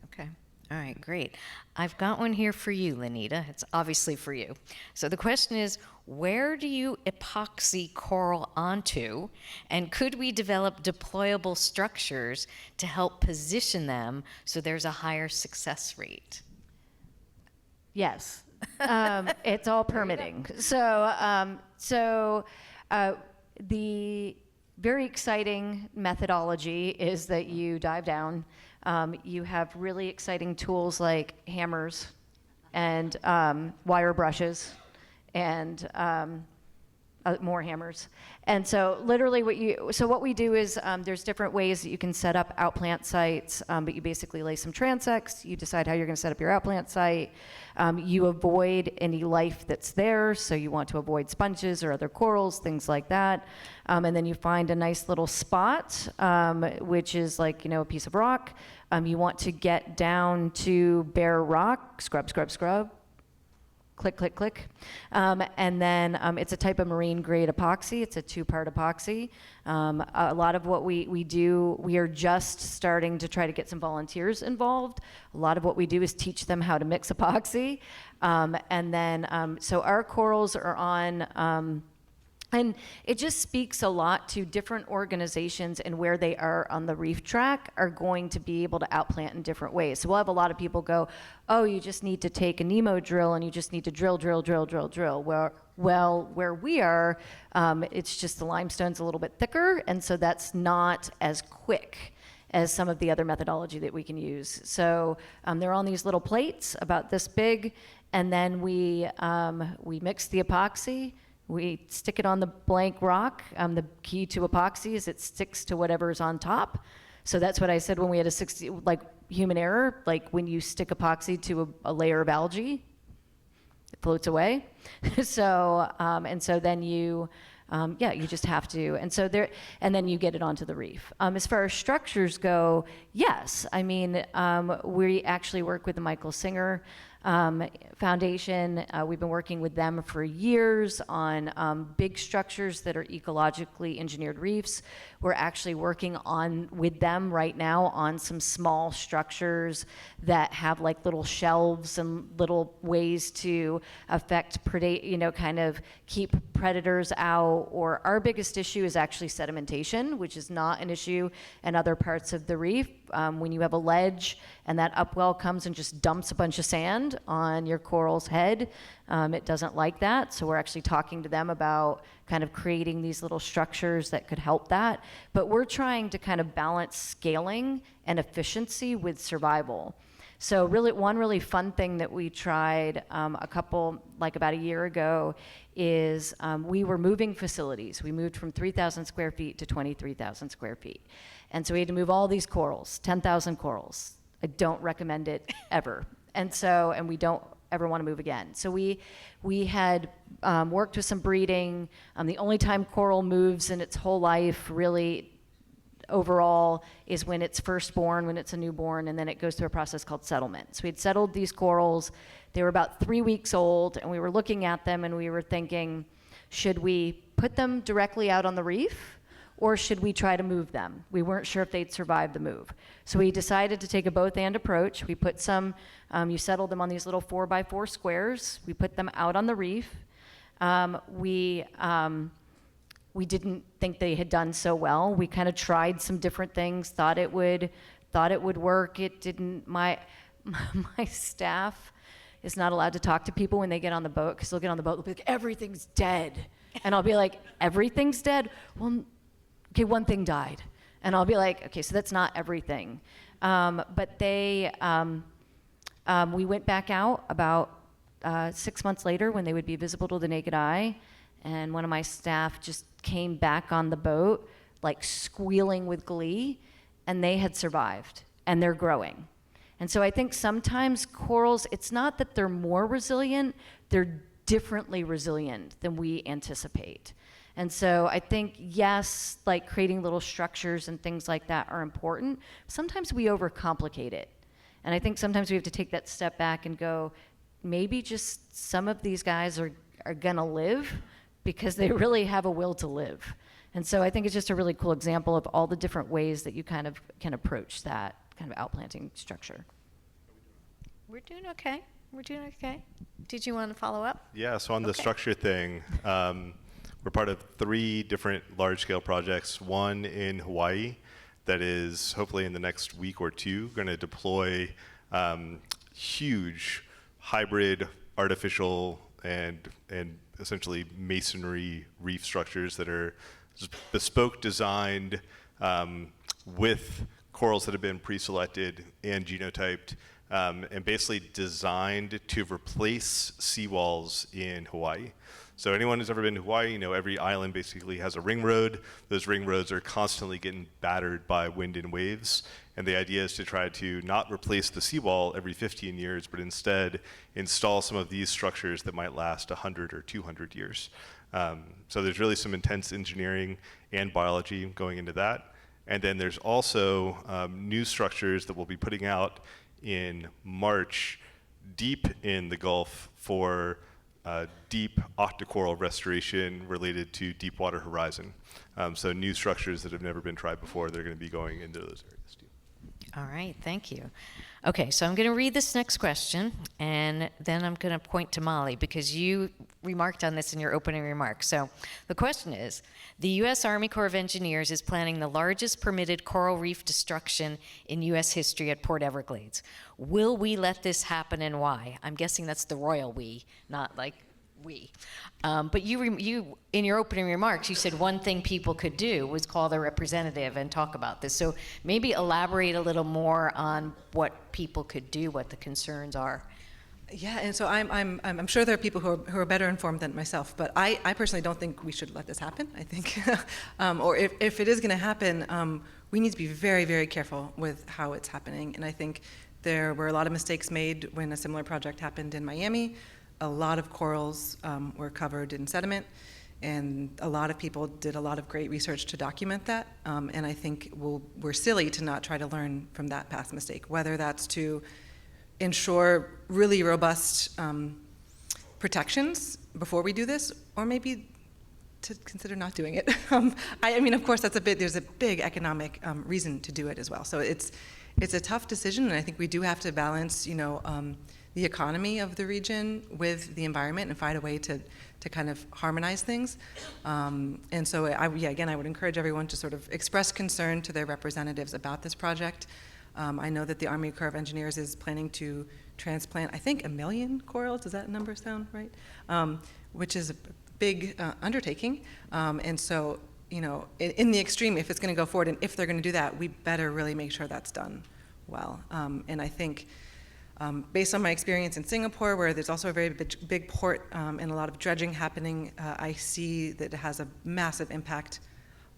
Okay. All right, great. I've got one here for you, Lanita. It's obviously for you. So the question is, where do you epoxy coral onto? And could we develop deployable structures to help position them so there's a higher success rate? Yes, it's all permitting. The very exciting methodology is that you dive down. You have really exciting tools like hammers and wire brushes and more hammers. And so literally what we do is there's different ways that you can set up outplant sites, but you basically lay some transects, you decide how you're gonna set up your outplant site, you avoid any life that's there, so you want to avoid sponges or other corals, things like that. And then you find a nice little spot, which is like, a piece of rock. You want to get down to bare rock, scrub, scrub, scrub, click, click, click. And then it's a type of marine grade epoxy. It's a 2-part epoxy. A lot of what we do, we are just starting to try to get some volunteers involved. A lot of what we do is teach them how to mix epoxy. And then, so our corals are on, and it just speaks a lot to different organizations and where they are on the reef track are going to be able to outplant in different ways. So we'll have a lot of people go, oh, you just need to take a Nemo drill and you just need to drill, drill, drill, drill, drill. Where we are, it's just the limestone's a little bit thicker, and so that's not as quick as some of the other methodology that we can use. So they're on these little plates about this big, and then we mix the epoxy. We stick it on the blank rock. The key to epoxy is it sticks to whatever's on top. So that's what I said when we had human error, like when you stick epoxy to a layer of algae, it floats away. So then you just have to, and then you get it onto the reef. As far as structures go, yes. I mean, we actually work with the Michael Singer Foundation. We've been working with them for years on big structures that are ecologically engineered reefs. We're actually working with them right now on some small structures that have like little shelves and little ways to affect kind of keep predators out. Or our biggest issue is actually sedimentation, which is not an issue in other parts of the reef. When you have a ledge and that upwell comes and just dumps a bunch of sand on your coral's head, it doesn't like that. So we're actually talking to them about kind of creating these little structures that could help that. But we're trying to kind of balance scaling and efficiency with survival. So one really fun thing that we tried about a year ago is we were moving facilities. We moved from 3,000 square feet to 23,000 square feet. And so we had to move all these corals, 10,000 corals. I don't recommend it ever. And we don't ever want to move again. So we had worked with some breeding. The only time coral moves in its whole life really overall is when it's first born, when it's a newborn, and then it goes through a process called settlement. So we had settled these corals. They were about 3 weeks old, and we were looking at them and we were thinking, should we put them directly out on the reef, or should we try to move them? We weren't sure if they'd survive the move. So we decided to take a both-and approach. We put you settled them on these little 4x4 squares. We put them out on the reef. We didn't think they had done so well. We kind of tried some different things, thought it would work. It didn't. My staff is not allowed to talk to people when they get on the boat, because they'll get on the boat, they'll be like, everything's dead. And I'll be like, everything's dead? Well, okay, one thing died. And I'll be like, okay, so that's not everything. But we went back out about 6 months later when they would be visible to the naked eye. And one of my staff just came back on the boat, like squealing with glee, and they had survived, and they're growing. And so I think sometimes corals, it's not that they're more resilient, they're differently resilient than we anticipate. And so I think, yes, like creating little structures and things like that are important. Sometimes we overcomplicate it. And I think sometimes we have to take that step back and go, maybe just some of these guys are gonna live because they really have a will to live. And so I think it's just a really cool example of all the different ways that you kind of can approach that kind of outplanting structure. We're doing okay. We're doing okay. Did you want to follow up? Yeah, so on the structure thing, we're part of 3 different large-scale projects, one in Hawaii that is hopefully in the next week or 2 going to deploy huge hybrid, artificial, and essentially masonry reef structures that are bespoke designed with corals that have been pre-selected and genotyped, and basically designed to replace seawalls in Hawaii. So anyone who's ever been to Hawaii, every island basically has a ring road. Those ring roads are constantly getting battered by wind and waves. And the idea is to try to not replace the seawall every 15 years, but instead install some of these structures that might last 100 or 200 years. So there's really some intense engineering and biology going into that. And then there's also new structures that we'll be putting out in March deep in the Gulf for deep octocoral restoration related to Deepwater Horizon. So new structures that have never been tried before, they're going to be going into those areas too. All right, thank you. Okay, so I'm going to read this next question, and then I'm going to point to Molly, because you remarked on this in your opening remarks. So the question is, the U.S. Army Corps of Engineers is planning the largest permitted coral reef destruction in U.S. history at Port Everglades. Will we let this happen, and why? I'm guessing that's the royal we, not like we. But you, in your opening remarks, you said one thing people could do was call their representative and talk about this. So maybe elaborate a little more on what people could do, what the concerns are. Yeah, and so I'm sure there are people who are better informed than myself, but I personally don't think we should let this happen. I think, or if it is going to happen, we need to be very, very careful with how it's happening. And I think there were a lot of mistakes made when a similar project happened in Miami. A lot of corals were covered in sediment, and a lot of people did a lot of great research to document that. And I think we're silly to not try to learn from that past mistake, whether that's to ensure really robust protections before we do this, or maybe to consider not doing it. I mean, of course, there's a big economic reason to do it as well. So it's a tough decision, and I think we do have to balance, the economy of the region with the environment and find a way to kind of harmonize things. And so, I would encourage everyone to sort of express concern to their representatives about this project. I know that the Army Corps of Engineers is planning to transplant, I think, 1 million corals. Does that number sound right? Which is a big undertaking. And so, in the extreme, if it's going to go forward and if they're going to do that, we better really make sure that's done well. And I think, based on my experience in Singapore, where there's also a very big port and a lot of dredging happening, I see that it has a massive impact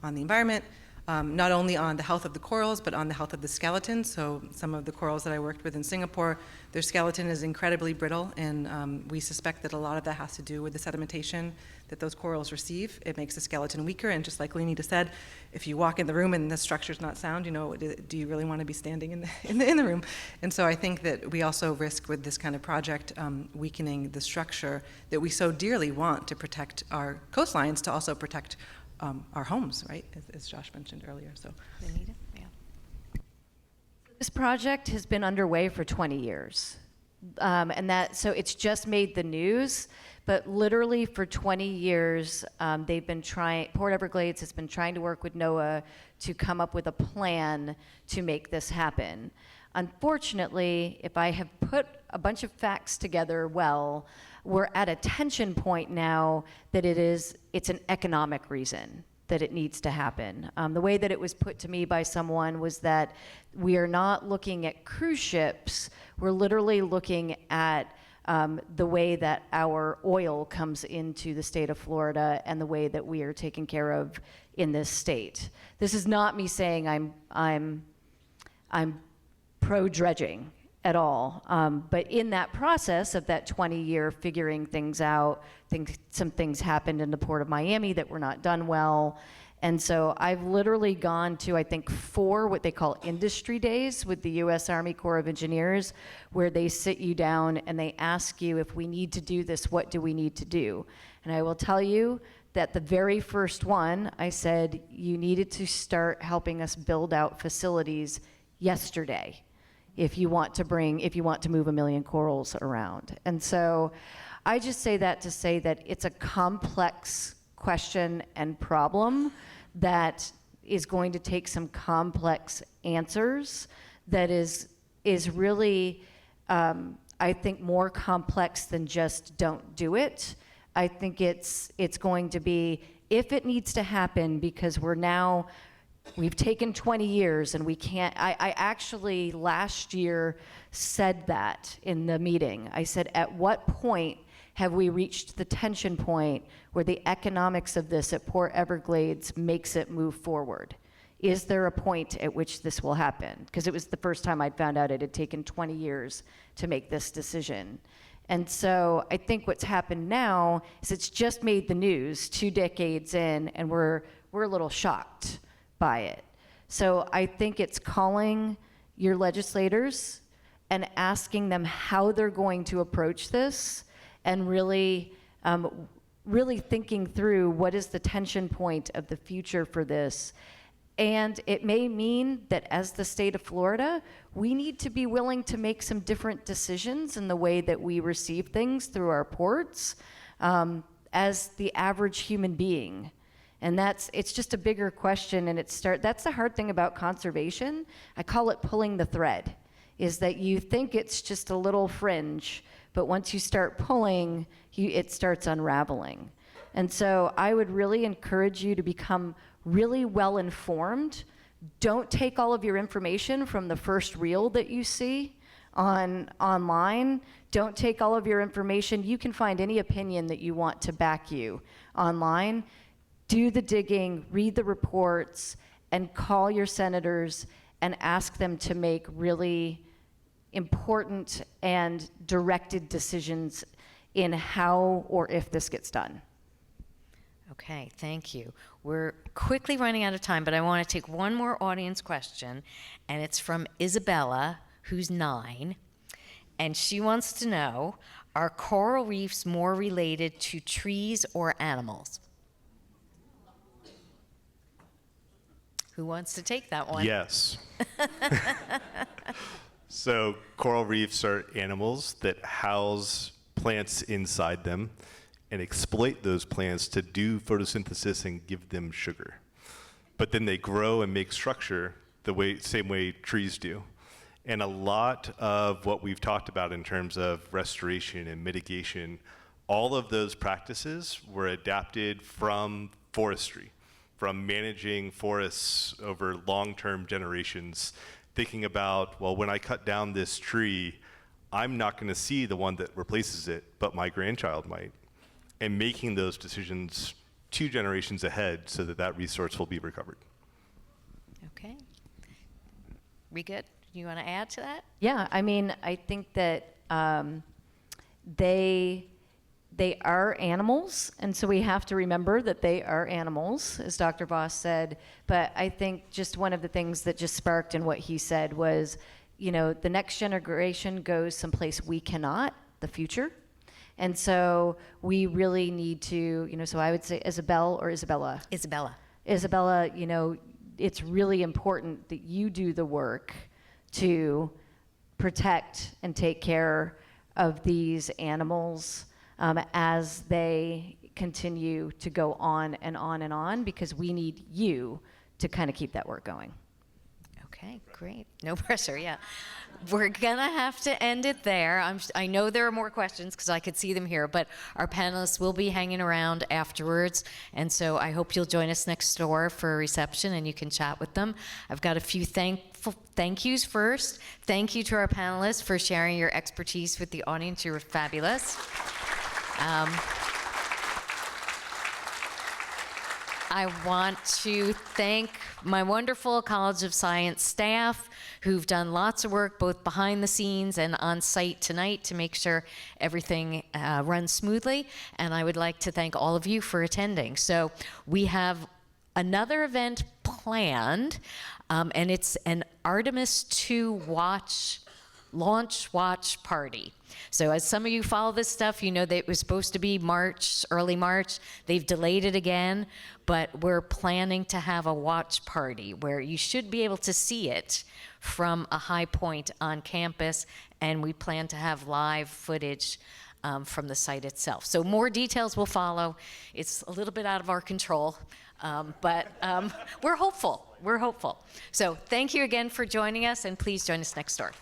on the environment, not only on the health of the corals, but on the health of the skeleton. So some of the corals that I worked with in Singapore, their skeleton is incredibly brittle, and we suspect that a lot of that has to do with the sedimentation that those corals receive. It makes the skeleton weaker, and just like Lenita said, if you walk in the room and the structure's not sound, do you really want to be standing in the room? And so I think that we also risk with this kind of project weakening the structure that we so dearly want to protect our coastlines, to also protect our homes, right, as Josh mentioned earlier. So, Lenita? Yeah. This project has been underway for 20 years. So it's just made the news, but literally for 20 years, they've been Port Everglades has been trying to work with NOAA to come up with a plan to make this happen. Unfortunately, if I have put a bunch of facts together well, we're at a tension point now that it's an economic reason that it needs to happen. The way that it was put to me by someone was that we are not looking at cruise ships, we're literally looking at the way that our oil comes into the state of Florida and the way that we are taken care of in this state. This is not me saying I'm pro-dredging at all. But in that process of that 20-year figuring things out, some things happened in the Port of Miami that were not done well. And so I've literally gone to, I think, 4 what they call industry days with the U.S. Army Corps of Engineers, where they sit you down and they ask you, if we need to do this, what do we need to do? And I will tell you that the very first one, I said, you needed to start helping us build out facilities yesterday if you want to move 1 million corals around. And so I just say that to say that it's a complex question and problem that is going to take some complex answers, that is really I think, more complex than just don't do it. I think it's going to be, if it needs to happen, because we've taken 20 years and we can't, I actually last year said that in the meeting. I said, at what point have we reached the tension point where the economics of this at Port Everglades makes it move forward? Is there a point at which this will happen? Because it was the first time I'd found out it had taken 20 years to make this decision. And so I think what's happened now is it's just made the news 2 decades in, and we're a little shocked by it. So I think it's calling your legislators and asking them how they're going to approach this, and really thinking through what is the tension point of the future for this. And it may mean that as the state of Florida, we need to be willing to make some different decisions in the way that we receive things through our ports, as the average human being. And it's just a bigger question, and that's the hard thing about conservation. I call it pulling the thread, is that you think it's just a little fringe, but once you start pulling, it starts unraveling. And so I would really encourage you to become really well informed. Don't take all of your information from the first reel that you see online. Don't take all of your information. You can find any opinion that you want to back you online. Do the digging, read the reports, and call your senators and ask them to make really important and directed decisions in how or if this gets done. Okay, thank you. We're quickly running out of time, but I want to take one more audience question, and it's from Isabella, who's 9, and she wants to know, are coral reefs more related to trees or animals? Who wants to take that one? Yes. So coral reefs are animals that house plants inside them and exploit those plants to do photosynthesis and give them sugar. But then they grow and make structure the same way trees do. And a lot of what we've talked about in terms of restoration and mitigation, all of those practices were adapted from forestry, from managing forests over long-term generations, thinking about, well, when I cut down this tree, I'm not going to see the one that replaces it, but my grandchild might. And making those decisions 2 generations ahead so that that resource will be recovered. Okay. We good? You want to add to that? Yeah, I mean, I think that they are animals, and so we have to remember that they are animals, as Dr. Voss said. But I think just one of the things that just sparked in what he said was, the next generation goes someplace we cannot, the future. And so we really need to, so I would say Isabella. Isabella, it's really important that you do the work to protect and take care of these animals as they continue to go on and on and on, because we need you to kind of keep that work going. Okay, great. No pressure, yeah. We're going to have to end it there. I know there are more questions because I could see them here, but our panelists will be hanging around afterwards, and so I hope you'll join us next door for a reception and you can chat with them. I've got a few thank yous first. Thank you to our panelists for sharing your expertise with the audience. You were fabulous. I want to thank my wonderful College of Science staff who've done lots of work both behind the scenes and on site tonight to make sure everything runs smoothly. And I would like to thank all of you for attending. So we have another event planned, and it's an Artemis II launch watch party. So as some of you follow this stuff, you know that it was supposed to be early March. They've delayed it again, but we're planning to have a watch party where you should be able to see it from a high point on campus, and we plan to have live footage from the site itself. So more details will follow. It's a little bit out of our control, but we're hopeful. We're hopeful. So thank you again for joining us, and please join us next door.